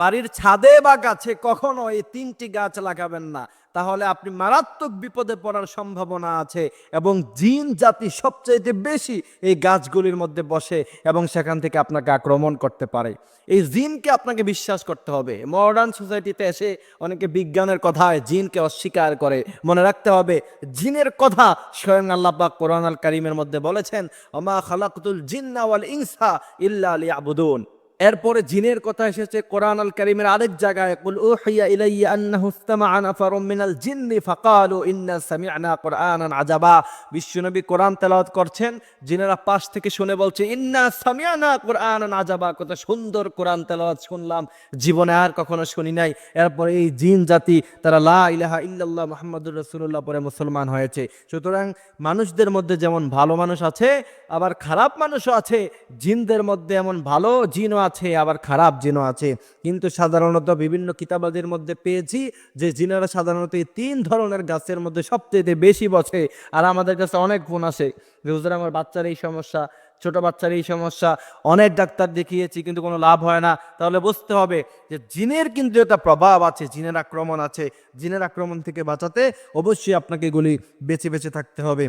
বাড়ির ছাদে বা গাছে কখনো এই তিনটি গাছ লাগাবেন না, তাহলে আপনি মারাত্মক বিপদে পড়ার সম্ভাবনা আছে। এবং জিন জাতি সবচেয়ে বেশি এই গাছগুলির মধ্যে বসে এবং সেখান থেকে আপনাকে আক্রমণ করতে পারে। এই জিনকে আপনাকে বিশ্বাস করতে হবে। মডার্ন সোসাইটিতে এসে অনেকে বিজ্ঞানের কথায় জিনকে অস্বীকার করে। মনে রাখতে হবে, জিনের কথা স্বয়ং আল্লাহ পাক কোরআন আল কারীমের মধ্যে বলেছেন, ওমা খালাকতুল জিন্না ওয়াল ইনসা ইল্লা লিয়াবুদুন। এরপরে জিনের কথা এসেছে কোরআন আল কারীমের আরেক জায়গায়, কুল উহিয়া ইলাইয়া আন্নাহু ইসতামাআ নাফারুম মিনাল জিন্নি ফাকালু ইন্না সামি'না কুরআনান আজাবা। বিশ্বনবী কোরআন তেলাওয়াত করছেন, জিনেরা পাশ থেকে শুনে বলছে, ইন্না সামি'না কুরআনান আজাবা, কত সুন্দর কোরআন তেলাওয়াত শুনলাম, জীবনে আর কখনো শুনি নাই। এরপরে এই জিন জাতি তারা লা ইলাহা ইল্লাল্লাহ মুহাম্মাদুর রাসূলুল্লাহ পরে মুসলমান হয়েছে। সুতরাং মানুষদের মধ্যে যেমন ভালো মানুষ আছে, আবার খারাপ মানুষও আছে। জিনদের মধ্যে এমন ভালো জিনও আছে, আবার খারাপ জিনও আছে। কিন্তু সাধারণত বিভিন্ন কিতাবাদের মধ্যে পেয়েছি যে জিনেরা সাধারণত এই তিন ধরনের গাছের মধ্যে সবচেয়ে বেশি বসে। আর আমাদের কাছে অনেক ফোন আসে যে হুজুর আমার বাচ্চার এই সমস্যা, ছোট বাচ্চার এই সমস্যা, অনেক ডাক্তার দেখিয়েছি কিন্তু কোনো লাভ হয় না। তাহলে বুঝতে হবে যে জিনের কিন্তু একটা প্রভাব আছে, জিনের আক্রমণ আছে। জিনের আক্রমণ থেকে বাঁচাতে অবশ্যই আপনাকে এগুলি বেঁচে বেঁচে থাকতে হবে।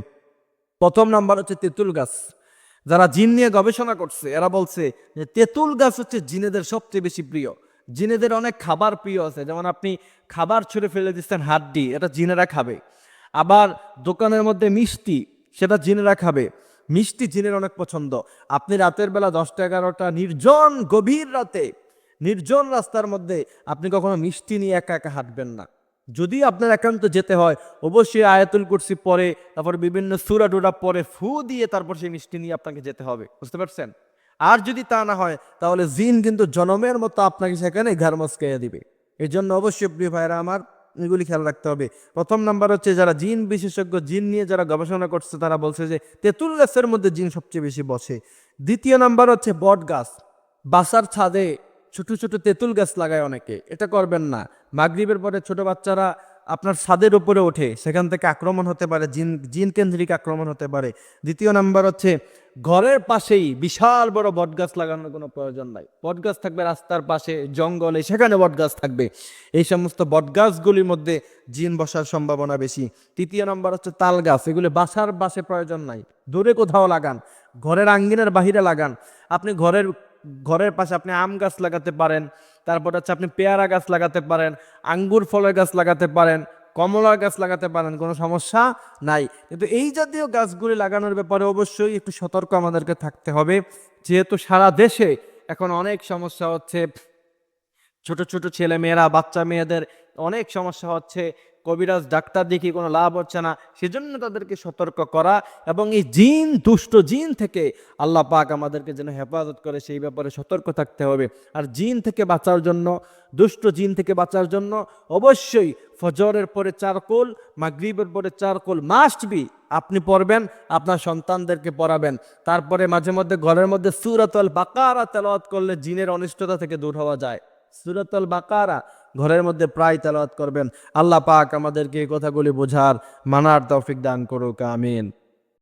প্রথম নাম্বার হচ্ছে তেঁতুল গাছ। যারা জিন নিয়ে গবেষণা করছে এরা বলছে যে তেঁতুল গাছ হচ্ছে জিনেদের সবচেয়ে বেশি প্রিয়। জিনেদের অনেক খাবার প্রিয় আছে, যেমন আপনি খাবার ছুঁড়ে ফেলে দিচ্ছেন হাড্ডি, এটা জিনেরা খাবে। আবার দোকানের মধ্যে মিষ্টি, সেটা জিনেরা খাবে। মিষ্টি জিনের অনেক পছন্দ। আপনি রাতের বেলা 10টা 11টা নির্জন গভীর রাতে নির্জন রাস্তার মধ্যে আপনি কখনো মিষ্টি নিয়ে একা একা হাঁটবেন না। যদি আপনার একান্ত যেতে হয়, অবশ্যই আয়াতুল কুরসি পড়ে, তারপর বিভিন্ন সূরা টুরা পড়ে ফু দিয়ে তারপর সেই মিষ্টি নিয়ে আপনাকে যেতে হবে। বুঝতে পারছেন? আর যদি তা না হয়, তাহলে জিন কিন্তু জনমের মতো আপনাকে সেখানে ঘাড় মচকাইয়া দিবে। এই জন্য অবশ্যই প্রিয় ভাইরা আমার, এগুলি খেয়াল রাখতে হবে। প্রথম নাম্বার হচ্ছে যারা জিন বিশেষজ্ঞ, জিন নিয়ে যারা গবেষণা করছে তারা বলছে যে তেঁতুল গাছের মধ্যে জিন সবচেয়ে বেশি বসে। দ্বিতীয় নাম্বার হচ্ছে বট গাছ। বাসার ছাদে ছোট ছোট তেঁতুল গাছ লাগায় অনেকে, এটা করবেন না। মাগরিবের পরে ছোট বাচ্চারা আপনার ছাদের উপরে ওঠে, সেখান থেকে আক্রমণ হতে পারে, জিন কেন্দ্রিক আক্রমণ হতে পারে। দ্বিতীয় নাম্বার হচ্ছে ঘরের পাশেই বিশাল বড় বটগাছ লাগানোর কোনো প্রয়োজন নাই। বটগাছ থাকবে রাস্তার পাশে, জঙ্গলে, সেখানে বটগাছ থাকবে। এই সমস্ত বটগাছগুলির মধ্যে জিন বসার সম্ভাবনা বেশি। তৃতীয় নম্বর হচ্ছে তাল গাছ। এগুলি বাসার পাশে প্রয়োজন নাই, দূরে কোথাও লাগান, ঘরের আঙ্গিনার বাহিরে লাগান। আপনি ঘরের পাশে আপনি আম গাছ লাগাতে পারেন, তারপর হচ্ছে আপনি পেয়ারা গাছ লাগাতে পারেন, আঙ্গুর ফলের গাছ লাগাতে পারেন, কমলা গাছ লাগাতে পারেন, কোনো সমস্যা নাই। কিন্তু এই জাতীয় গাছগুলি লাগানোর ব্যাপারে অবশ্যই একটু সতর্ক আমাদেরকে থাকতে হবে, যেহেতু সারা দেশে এখন অনেক সমস্যা হচ্ছে। ছোট ছোট ছেলে মেয়েরা, বাচ্চা মেয়েদের অনেক সমস্যা হচ্ছে, কবিরাজ ডাক্তার দেখি কোনো লাভ হচ্ছে না। সেজন্য তাদেরকে সতর্ক করা এবং এই জিন, দুষ্ট জিন থেকে আল্লাহ পাক আমাদেরকে যেন হেফাজত করে, সেই ব্যাপারে সতর্ক থাকতে হবে। আর জিন থেকে বাঁচার জন্য, দুষ্ট জিন থেকে বাঁচার জন্য অবশ্যই ফজরের পরে 4 কোল, মাগরিবের পরে 4 কোল মাস্ট বি আপনি পড়বেন, আপনার সন্তানদেরকে পড়াবেন। তারপরে মাঝে মধ্যে ঘরের মধ্যে সূরাতুল বাকারা তেলাওয়াত করলে জিনের অনিষ্টতা থেকে দূর হওয়া যায়। সূরাতুল বাকারা ঘরের মধ্যে প্রায় তেলাওয়াত করবেন। আল্লাহ পাক আমাদেরকে এই কথাগুলি বোঝার, মানার তৌফিক দান করুক। আমিন।